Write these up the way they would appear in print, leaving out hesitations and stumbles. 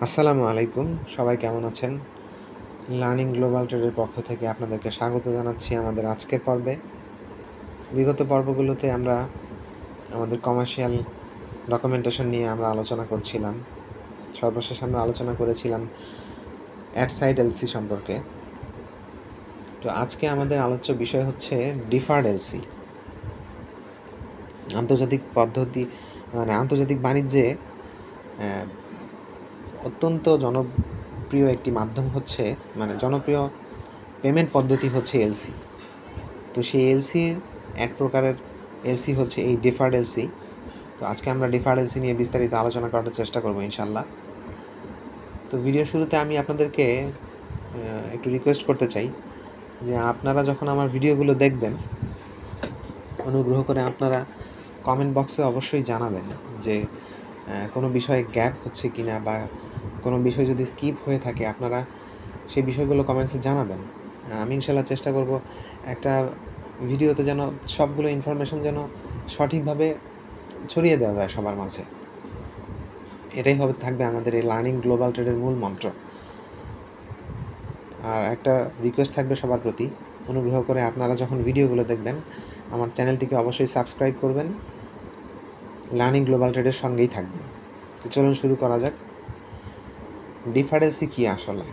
আসসালামু আলাইকুম। সবাই কেমন আছেন? লার্নিং গ্লোবাল ট্রেডের পক্ষ থেকে আপনাদেরকে স্বাগত জানাচ্ছি আমাদের আজকের পর্বে। বিগত পর্বগুলোতে আমরা আমাদের কমার্শিয়াল ডকুমেন্টেশন নিয়ে আমরা আলোচনা করছিলাম। সর্বশেষ আমরা আলোচনা করেছিলাম অ্যাডসাইড এলসি সম্পর্কে। তো আজকে আমাদের আলোচ্য বিষয় হচ্ছে ডিফার্ড এলসি। আন্তর্জাতিক বাণিজ্যে অত্যন্ত জনপ্রিয় একটি মাধ্যম হচ্ছে জনপ্রিয় পেমেন্ট পদ্ধতি হচ্ছে এলসি। তো সেই এলসির এক প্রকারের এলসি হচ্ছে এই ডিফার্ড এলসি। তো আজকে আমরা ডিফার্ড এলসি নিয়ে বিস্তারিত আলোচনা করার চেষ্টা করব ইনশাল্লাহ। তো ভিডিও শুরুতে আমি আপনাদেরকে একটু রিকোয়েস্ট করতে চাই যে আপনারা যখন আমার ভিডিওগুলো দেখবেন, অনুগ্রহ করে আপনারা কমেন্ট বক্সে অবশ্যই জানাবেন যে কোনো বিষয়ে গ্যাপ হচ্ছে কিনা বা কোনো বিষয় যদি স্কিপ হয়ে থাকে আপনারা সেই বিষয়গুলো কমেন্টসে জানাবেন। আমি ইনশাল্লাহ চেষ্টা করব একটা ভিডিওতে যেন সবগুলো ইনফরমেশন যেন সঠিকভাবে ছড়িয়ে দেওয়া যায় সবার মাঝে। এটাই থাকবে আমাদের এই লার্নিং গ্লোবাল ট্রেডের মূল মন্ত্র। আর একটা রিকোয়েস্ট থাকবে সবার প্রতি, অনুগ্রহ করে আপনারা যখন ভিডিওগুলো দেখবেন আমার চ্যানেলটিকে অবশ্যই সাবস্ক্রাইব করবেন, লার্নিং গ্লোবাল ট্রেডের সঙ্গেই থাকবেন। তো চলুন শুরু করা যাক। ডিফার্ড এলসি কী আসলে?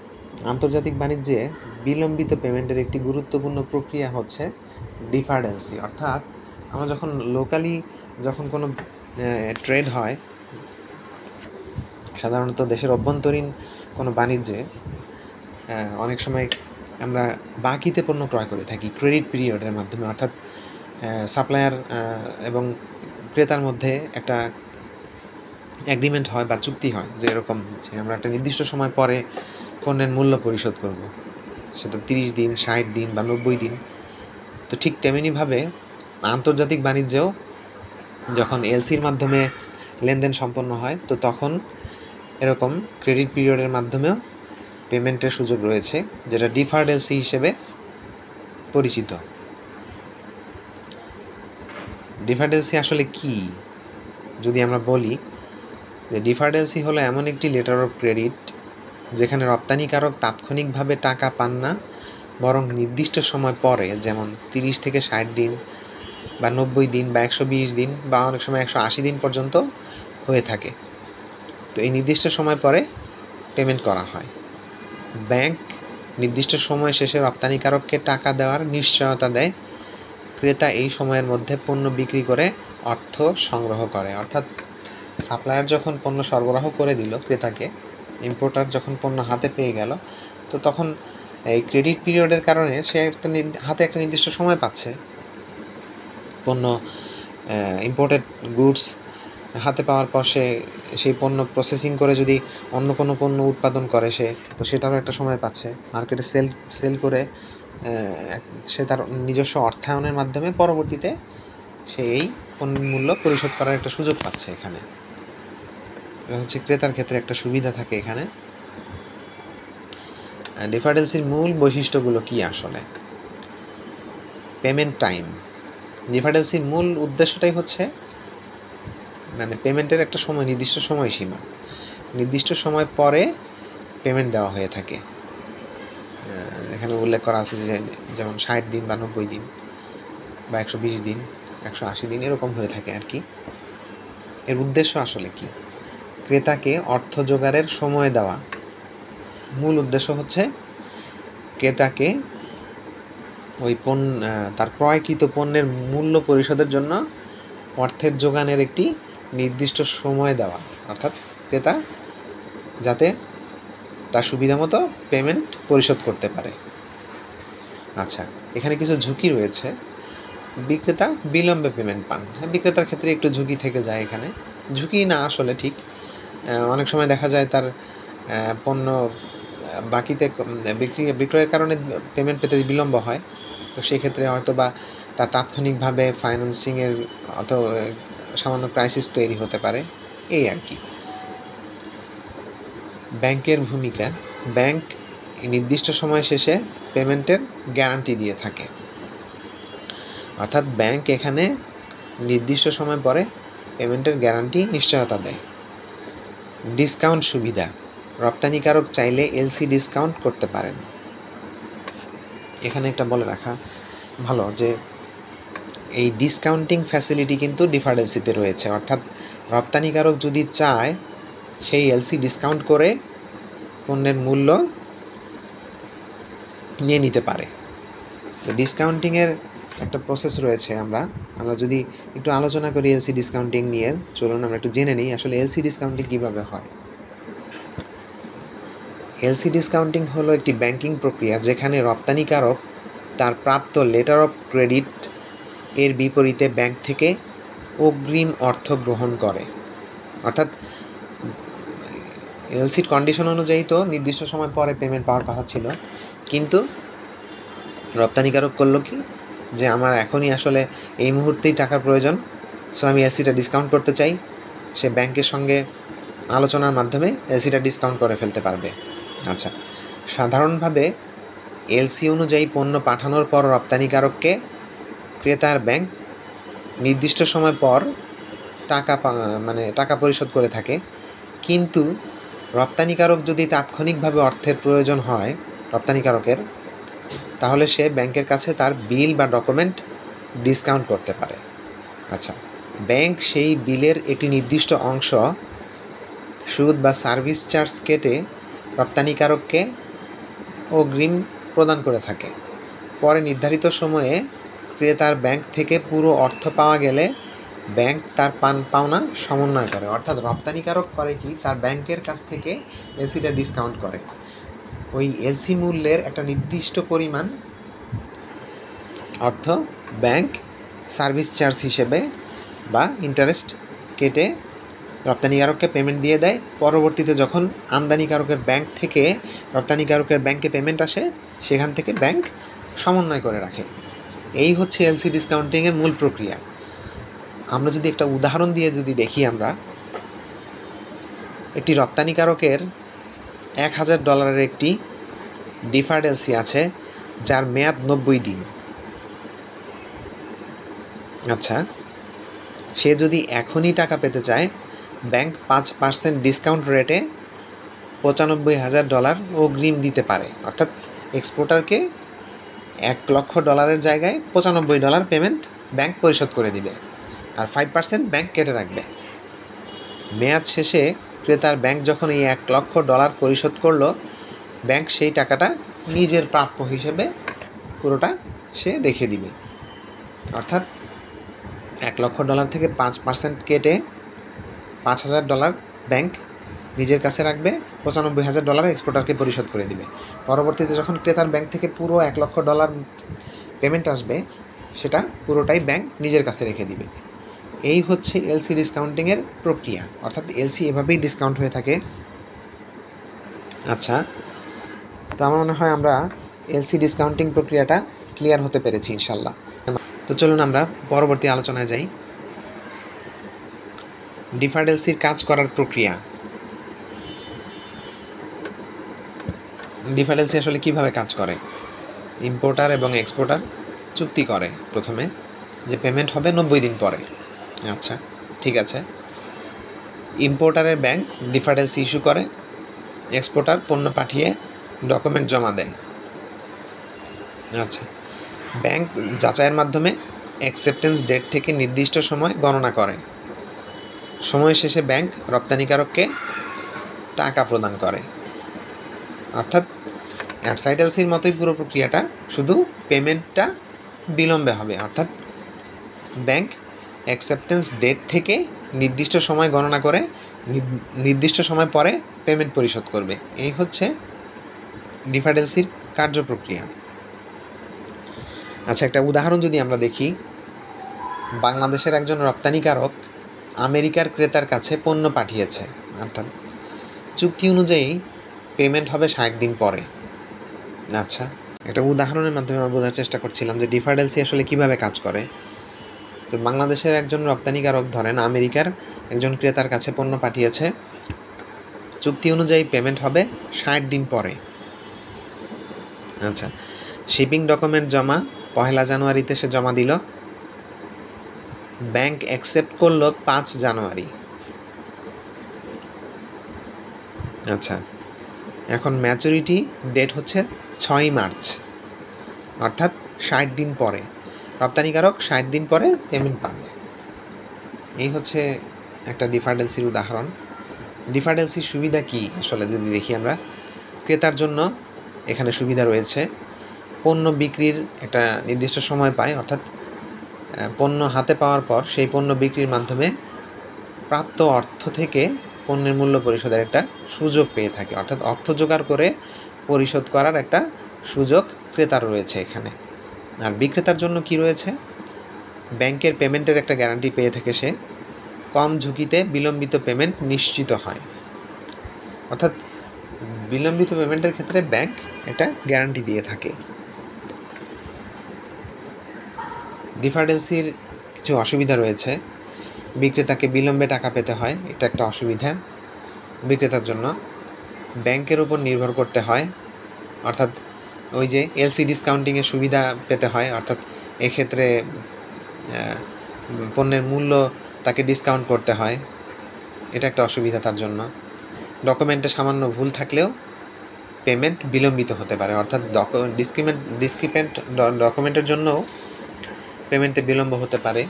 আন্তর্জাতিক বাণিজ্যে বিলম্বিত পেমেন্টের একটি গুরুত্বপূর্ণ প্রক্রিয়া হচ্ছে ডিফার্ড এলসি। অর্থাৎ আমরা যখন লোকালি কোনো ট্রেড হয়, সাধারণত দেশের অভ্যন্তরীণ কোনো বাণিজ্যে অনেক সময় আমরা বাকিতে পণ্য ক্রয় করে থাকি ক্রেডিট পিরিয়ডের মাধ্যমে। অর্থাৎ সাপ্লায়ার এবং ক্রেতার মধ্যে একটা অ্যাগ্রিমেন্ট হয় বা চুক্তি হয় যে এরকম যে আমরা একটা নির্দিষ্ট সময় পরে পণ্যের মূল্য পরিশোধ করব, সেটা 30 দিন, 60 দিন বা 90 দিন। তো ঠিক তেমনিভাবে আন্তর্জাতিক বাণিজ্যেও যখন এলসির মাধ্যমে লেনদেন সম্পন্ন হয়, তো তখন এরকম ক্রেডিট পিরিয়ডের মাধ্যমেও পেমেন্টের সুযোগ রয়েছে, যেটা ডিফার্ড এলসি হিসেবে পরিচিত। ডিফার্ড এলসি আসলে কি যদি আমরা বলি, যে ডিফার্ড এলসি হলো এমন একটি লেটার অফ ক্রেডিট যেখানে রপ্তানিকারক তাৎক্ষণিকভাবে টাকা পান না, বরং নির্দিষ্ট সময় পরে, যেমন 30 থেকে 60 দিন বা 90 দিন বা 120 দিন বা অনেক সময় 180 দিন পর্যন্ত হয়ে থাকে। তো এই নির্দিষ্ট সময় পরে পেমেন্ট করা হয়। ব্যাংক নির্দিষ্ট সময় শেষে রপ্তানিকারককে টাকা দেওয়ার নিশ্চয়তা দেয়। ক্রেতা এই সময়ের মধ্যে পণ্য বিক্রি করে অর্থ সংগ্রহ করে। অর্থাৎ সাপ্লায়ার যখন পণ্য সরবরাহ করে দিল ক্রেতাকে, ইম্পোর্টার যখন পণ্য হাতে পেয়ে গেল, তো তখন এই ক্রেডিট পিরিয়ডের কারণে সে হাতে একটা নির্দিষ্ট সময় পাচ্ছে। পণ্য ইম্পোর্টেড গুডস হাতে পাওয়ার পর সে সেই পণ্য প্রসেসিং করে যদি অন্য কোনো পণ্য উৎপাদন করে তো সেটারও একটা সময় পাচ্ছে। মার্কেটে সেল করে সে তার নিজস্ব অর্থায়নের মাধ্যমে পরবর্তীতে সে এই পণ্যের মূল্য পরিশোধ করার একটা সুযোগ পাচ্ছে। এখানে এটা হচ্ছে ক্রেতার ক্ষেত্রে একটা সুবিধা থাকে এখানে। ডিফার্ড এলসির মূল বৈশিষ্ট্যগুলো কি আসলে? Payment time. ডিফার্ড এলসির মূল উদ্দেশ্যটাই হচ্ছে পেমেন্টের একটা সময়, নির্দিষ্ট সময়সীমা, নির্দিষ্ট সময় পরে পেমেন্ট দেওয়া হয়ে থাকে। এখানে উল্লেখ করা আছে যে যেমন 60 দিন বা 90 দিন বা 120 দিন, 180 দিন এরকম হয়ে থাকে আর কি। এর উদ্দেশ্য আসলে কি? ক্রেতাকে অর্থ জোগাড়ের সময় দেওয়া। মূল উদ্দেশ্য হচ্ছে ক্রেতাকে ওই তার ক্রয়কৃত পণ্যের মূল্য পরিশোধের জন্য অর্থের জোগানের একটি নির্দিষ্ট সময় দেওয়া। অর্থাৎ ক্রেতা যাতে তার সুবিধা মতো পেমেন্ট পরিশোধ করতে পারে। আচ্ছা, এখানে কিছু ঝুঁকি রয়েছে। বিক্রেতা বিলম্বে পেমেন্ট পান। বিক্রেতার ক্ষেত্রে একটু ঝুঁকি থেকে যায় এখানে। ঝুঁকি না আসলে ঠিক। অনেক সময় দেখা যায় তার পণ্য বাকিতে বিক্রয়ের কারণে পেমেন্ট পেতে বিলম্ব হয়। তো সেক্ষেত্রে হয়তো বা তার তাৎক্ষণিকভাবে ফাইন্যান্সিংয়ের অথবা সামান্য ক্রাইসিস তৈরি হতে পারে, এই আর কি। ব্যাংকের ভূমিকা। ব্যাংক নির্দিষ্ট সময় শেষে পেমেন্টের গ্যারান্টি দিয়ে থাকে। অর্থাৎ ব্যাংক এখানে নির্দিষ্ট সময় পরে পেমেন্টের গ্যারান্টি, নিশ্চয়তা দেয়। ডিসকাউন্ট সুবিধা। রপ্তানিকারক চাইলে এলসি ডিসকাউন্ট করতে পারেন। এখানে একটা বলে রাখা ভালো যে এই ডিসকাউন্টিং ফ্যাসিলিটি কিন্তু ডিফার্ড এলসিতে রয়েছে, অর্থাৎ রপ্তানিকারক যদি চায় সেই এলসি ডিসকাউন্ট করে পণ্যের মূল্য নিয়ে নিতে পারে। তো ডিসকাউন্টিংয়ের একটা প্রসেস রয়েছে। আমরা যদি একটু আলোচনা করি এলসি ডিসকাউন্টিং নিয়ে, চলুন আমরা একটু জেনে নিই আসলে এলসি ডিসকাউন্টিং কীভাবে হয়। এলসি ডিসকাউন্টিং হলো একটি ব্যাংকিং প্রক্রিয়া যেখানে রপ্তানিকারক তার প্রাপ্ত লেটার অফ ক্রেডিট এর বিপরীতে ব্যাংক থেকে অগ্রিম অর্থ গ্রহণ করে। অর্থাৎ এলসির কন্ডিশন অনুযায়ী তো নির্দিষ্ট সময় পরে পেমেন্ট পাওয়ার কথা ছিল, কিন্তু রপ্তানিকারক করলো কি যে আমার এখনই আসলে এই মুহূর্তেই টাকার প্রয়োজন, সো আমি এলসিটা ডিসকাউন্ট করতে চাই। সে ব্যাংকের সঙ্গে আলোচনার মাধ্যমে এলসিটা ডিসকাউন্ট করে ফেলতে পারবে। আচ্ছা, সাধারণভাবে এলসি অনুযায়ী পণ্য পাঠানোর পর রপ্তানিকারককে ক্রেতার ব্যাংক নির্দিষ্ট সময় পর টাকা পরিশোধ করে থাকে। কিন্তু রপ্তানিকারক যদি তাৎক্ষণিকভাবে অর্থের প্রয়োজন হয় রপ্তানিকারকের, তাহলে সে ব্যাংকের কাছে তার বিল বা ডকুমেন্ট ডিসকাউন্ট করতে পারে। আচ্ছা, ব্যাংক সেই বিলের একটি নির্দিষ্ট অংশ সুদ বা সার্ভিস চার্জ কেটে রপ্তানিকারককে অগ্রিম প্রদান করে থাকে। পরে নির্ধারিত সময়ে ক্রেতার ব্যাংক থেকে পুরো অর্থ পাওয়া গেলে ব্যাংক তার পাওনা সমন্বয় করে। অর্থাৎ রপ্তানিকারক করে কি, তার ব্যাংকের কাছ থেকে এলসিটা ডিসকাউন্ট করে। ওই এলসি মূল্যের একটা নির্দিষ্ট পরিমাণ অর্থ ব্যাংক সার্ভিস চার্জ হিসেবে বা ইন্টারেস্ট কেটে রপ্তানিকারককে পেমেন্ট দিয়ে দেয়। পরবর্তীতে যখন আমদানিকারকের ব্যাংক থেকে রপ্তানিকারকের ব্যাংকে পেমেন্ট আসে, সেখান থেকে ব্যাংক সমন্বয় করে রাখে। এই হচ্ছে এলসি ডিসকাউন্টিংয়ের মূল প্রক্রিয়া। আমরা যদি একটা উদাহরণ দিয়ে দেখি, আমরা একটি রপ্তানিকারকের $1000 একটি ডিফার্ড এলসি আছে যার মেয়াদ 90 দিন। আচ্ছা, সে যদি এখনই টাকা পেতে চায়, ব্যাংক 5% ডিসকাউন্ট রেটে $95,000 অগ্রিম দিতে পারে। অর্থাৎ এক্সপোর্টারকে $1,00,000 জায়গায় $95 পেমেন্ট ব্যাংক পরিশোধ করে দিবে, আর 5% ব্যাংক কেটে রাখবে। মেয়াদ শেষে ক্রেতার ব্যাংক যখন এই $1,00,000 পরিশোধ করলো, ব্যাংক সেই টাকাটা নিজের প্রাপ্য হিসেবে পুরোটা সে রেখে দিবে। অর্থাৎ $1,00,000 থেকে 5% কেটে $5,000 ব্যাংক নিজের কাছে রাখবে, $95,000 এক্সপোর্টারকে পরিশোধ করে দিবে। পরবর্তীতে যখন ক্রেতার ব্যাংক থেকে পুরো $1,00,000 পেমেন্ট আসবে, সেটা পুরোটাই ব্যাংক নিজের কাছে রেখে দিবে। এই হচ্ছে এলসি ডিসকাউন্টিংয়ের প্রক্রিয়া। অর্থাৎ এলসি এভাবেই ডিসকাউন্ট হয়ে থাকে। আচ্ছা, তো আমার মনে হয় আমরা এলসি ডিসকাউন্টিং প্রক্রিয়াটা ক্লিয়ার হতে পেরেছি ইনশাল্লাহ। তো চলুন আমরা পরবর্তী আলোচনায় যাই। ডিফার্ড এলসির কাজ করার প্রক্রিয়া। ডিফার্ড এলসি আসলে কিভাবে কাজ করে? ইম্পোর্টার এবং এক্সপোর্টার চুক্তি করে প্রথমে যে পেমেন্ট হবে 90 দিন পরে। আচ্ছা, ঠিক আছে। ইম্পোর্টারের ব্যাংক ডিফার্ড এলসি ইস্যু করে, এক্সপোর্টার পণ্য পাঠিয়ে ডকুমেন্ট জমা দেয়। আচ্ছা, ব্যাংক যাচাইয়ের মাধ্যমে অ্যাকসেপ্টেন্স ডেট থেকে নির্দিষ্ট সময় গণনা করে। সময় শেষে ব্যাংক রপ্তানিকারককে টাকা প্রদান করে। অর্থাৎ অ্যাডসাইড এলসির মতোই পুরো প্রক্রিয়াটা, শুধু পেমেন্টটা বিলম্বে হবে। অর্থাৎ ব্যাংক অ্যাকসেপ্টেন্স ডেট থেকে নির্দিষ্ট সময় গণনা করে নির্দিষ্ট সময় পরে পেমেন্ট পরিশোধ করবে। এই হচ্ছে ডিফার্ড এলসির কার্যপ্রক্রিয়া। আচ্ছা, একটা উদাহরণ যদি আমরা দেখি, বাংলাদেশের একজন রপ্তানিকারক আমেরিকার ক্রেতার কাছে পণ্য পাঠিয়েছে। অর্থাৎ চুক্তি অনুযায়ী পেমেন্ট হবে 60 দিন পরে। আচ্ছা, একটা উদাহরণের মাধ্যমে আমরা বোঝার চেষ্টা করছিলাম যে ডিফার্ড এলসি আসলে কিভাবে কাজ করে। তো বাংলাদেশের একজন রপ্তানিকারক ধরেন আমেরিকার একজন ক্রেতার কাছে পণ্য পাঠিয়েছে, চুক্তি অনুযায়ী পেমেন্ট হবে 60 দিন পরে। আচ্ছা, শিপিং ডকুমেন্ট জমা 1 জানুয়ারিতে সে জমা দিল, ব্যাংক অ্যাকসেপ্ট করলো 5 জানুয়ারি। আচ্ছা, এখন ম্যাচুরিটি ডেট হচ্ছে 6 মার্চ, অর্থাৎ 60 দিন পরে রপ্তানিকারক 60 দিন পরে পেমেন্ট পাবে। এই হচ্ছে একটা ডিফার্ড এলসির উদাহরণ। ডিফার্ড এলসির সুবিধা কি আসলে যদি দেখি আমরা, ক্রেতার জন্য এখানে সুবিধা রয়েছে। পণ্য বিক্রির একটা নির্দিষ্ট সময় পায়, অর্থাৎ পণ্য হাতে পাওয়ার পর সেই পণ্য বিক্রির মাধ্যমে প্রাপ্ত অর্থ থেকে পণ্যের মূল্য পরিশোধের একটা সুযোগ পেয়ে থাকে, অর্থাৎ অর্থ জোগাড় করে পরিশোধ করার একটা সুযোগ ক্রেতার রয়েছে এখানে। আর বিক্রেতার জন্য কি রয়েছে, ব্যাংকের পেমেন্টের একটা গ্যারান্টি পেয়ে থাকে সে, কম ঝুঁকিতে বিলম্বিত পেমেন্ট নিশ্চিত হয়, অর্থাৎ বিলম্বিত পেমেন্টের ক্ষেত্রে ব্যাংক একটা গ্যারান্টি দিয়ে থাকে। ডিফার্ড এলসির কিছু অসুবিধা রয়েছে। বিক্রেতাকে বিলম্বে টাকা পেতে হয়, এটা একটা অসুবিধা বিক্রেতার জন্য। ব্যাংকের উপর নির্ভর করতে হয়, অর্থাৎ ওই যে এলসি ডিসকাউন্টিংয়ের সুবিধা পেতে হয়, অর্থাৎ এক্ষেত্রে পণ্যের মূল্য তাকে ডিসকাউন্ট করতে হয়, এটা একটা অসুবিধা তার জন্য। ডকুমেন্টে সামান্য ভুল থাকলেও পেমেন্ট বিলম্বিত হতে পারে, অর্থাৎ ডিসক্রিপেন্ট ডকুমেন্টের জন্যও পেমেন্টে বিলম্ব হতে পারে।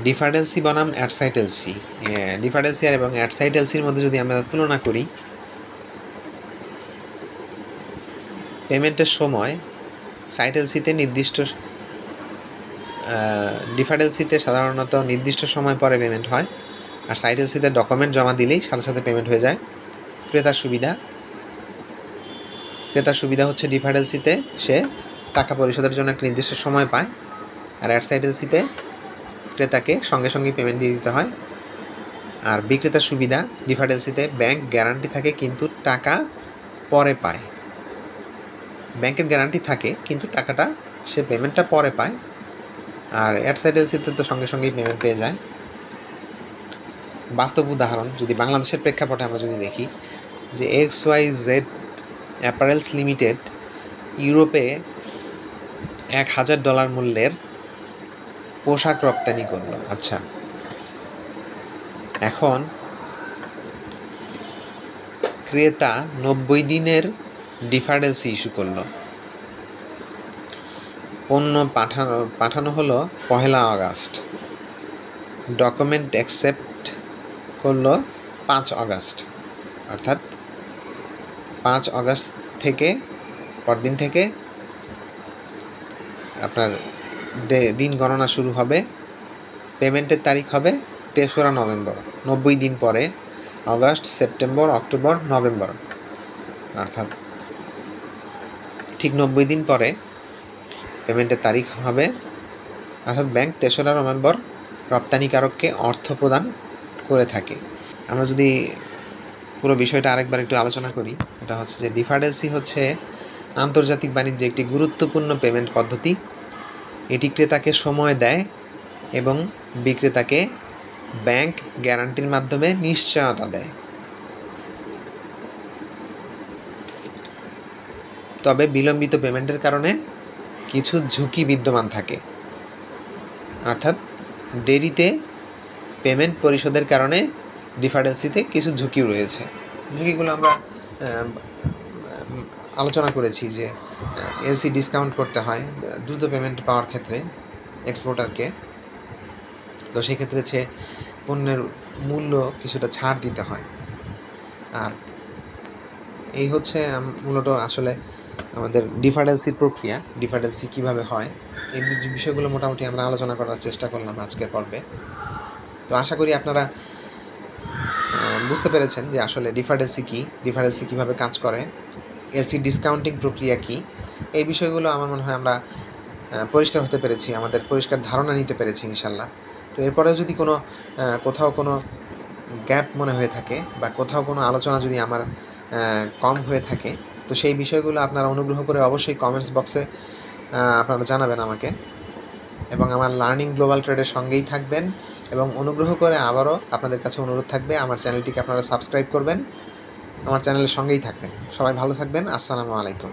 ডিফার্ড এলসি বনাম অ্যাডসাইট এলসি, ডিফার্ড এলসি এবং অ্যাডসাইট এলসির মধ্যে যদি আমরা তুলনা করি, পেমেন্টের সময় সাইট এলসিতে ডিফার্ড এলসিতে সাধারণত নির্দিষ্ট সময় পরে পেমেন্ট হয়, আর সাইট এলসিতে ডকুমেন্ট জমা দিলেই সাথে সাথে পেমেন্ট হয়ে যায়। ক্রেতার সুবিধা হচ্ছে ডিফার্ড এলসিতে সে টাকা পরিশোধের জন্য একটা নির্দিষ্ট সময় পায়, আর অ্যাডসাইট এলসিতে ক্রেতাকে সঙ্গে সঙ্গেই পেমেন্ট দিয়ে দিতে হয়। আর বিক্রেতার সুবিধা, ডিফার্ড এলসিতে ব্যাংক গ্যারান্টি থাকে কিন্তু টাকা পরে পায়, ব্যাংকের গ্যারান্টি থাকে কিন্তু টাকাটা সে পেমেন্টটা পরে পায়। আর অ্যাডসাইট এলসিতে তো সঙ্গে সঙ্গেই পেমেন্ট পেয়ে যায়। বাস্তব উদাহরণ যদি বাংলাদেশের প্রেক্ষাপটে আমরা যদি দেখি, যে XYZ অ্যাপারেলস লিমিটেড ইউরোপে $1000 মূল্যের পোশাক রপ্তানি করলো। আচ্ছা, এখন ক্রেতা 90 দিনের ডিফার্ড এলসি ইস্যু করলো। পণ্য পাঠানো হলো 1 আগস্ট, ডকুমেন্ট অ্যাকসেপ্ট করলো 5 আগস্ট, অর্থাৎ 5 আগস্ট থেকে পরদিন থেকে আপনার দিন গণনা শুরু হবে। পেমেন্টের তারিখ হবে 3রা নভেম্বর, 90 দিন পরে আগস্ট, সেপ্টেম্বর, অক্টোবর, নভেম্বর, অর্থাৎ ঠিক 90 দিন পরে পেমেন্টের তারিখ হবে, অর্থাৎ ব্যাংক 3রা নভেম্বর রপ্তানিকারককে অর্থ প্রদান করে থাকে। আমরা যদি পুরো বিষয়টা আরেকবার একটু আলোচনা করি, এটা হচ্ছে যে ডিফার্ড এলসি হচ্ছে আন্তর্জাতিক বাণিজ্যে একটি গুরুত্বপূর্ণ পেমেন্ট পদ্ধতি। এটি ক্রেতাকে সময় দেয় এবং বিক্রেতাকে ব্যাংক গ্যারান্টির মাধ্যমে নিশ্চয়তা দেয়। তবে বিলম্বিত পেমেন্টের কারণে কিছু ঝুঁকি বিদ্যমান থাকে, অর্থাৎ দেরিতে পেমেন্ট পরিশোধের কারণে ডিফার্ড এলসিতে কিছু ঝুঁকিও রয়েছে। ঝুঁকিগুলো আমরা আলোচনা করেছি, যে এলসি ডিসকাউন্ট করতে হয় দ্রুত পেমেন্ট পাওয়ার ক্ষেত্রে এক্সপোর্টারকে, তো সেক্ষেত্রে সে পণ্যের মূল্য কিছুটা ছাড় দিতে হয়। আর এই হচ্ছে মূলত আসলে আমাদের ডিফার্ড এলসির প্রক্রিয়া, ডিফার্ড এলসি কীভাবে হয়, এই বিষয়গুলো মোটামুটি আমরা আলোচনা করার চেষ্টা করলাম আজকের পর্বে। তো আশা করি আপনারা বুঝতে পেরেছেন যে আসলে ডিফার্ড এলসি কী, ডিফার্ড এলসি কীভাবে কাজ করে, এলসি ডিসকাউন্টিং প্রক্রিয়া কী, এই বিষয়গুলো আমার মনে হয় আমরা পরিষ্কার হতে পেরেছি, আমাদের পরিষ্কার ধারণা নিতে পেরেছি ইনশাল্লাহ। তো এরপরেও যদি কোথাও কোনো গ্যাপ মনে হয়ে থাকে বা কোথাও কোনো আলোচনা যদি আমার কম হয়ে থাকে, তো সেই বিষয়গুলো আপনারা অনুগ্রহ করে অবশ্যই কমেন্টস বক্সে আপনারা জানাবেন আমাকে, এবং আমার লার্নিং গ্লোবাল ট্রেডের সঙ্গেই থাকবেন। এবং অনুগ্রহ করে আবারও আপনাদের কাছে অনুরোধ থাকবে, আমার চ্যানেলটিকে আপনারা সাবস্ক্রাইব করবেন, আমার চ্যানেলের সঙ্গেই থাকবেন। সবাই ভালো থাকবেন। আসসালামু আলাইকুম।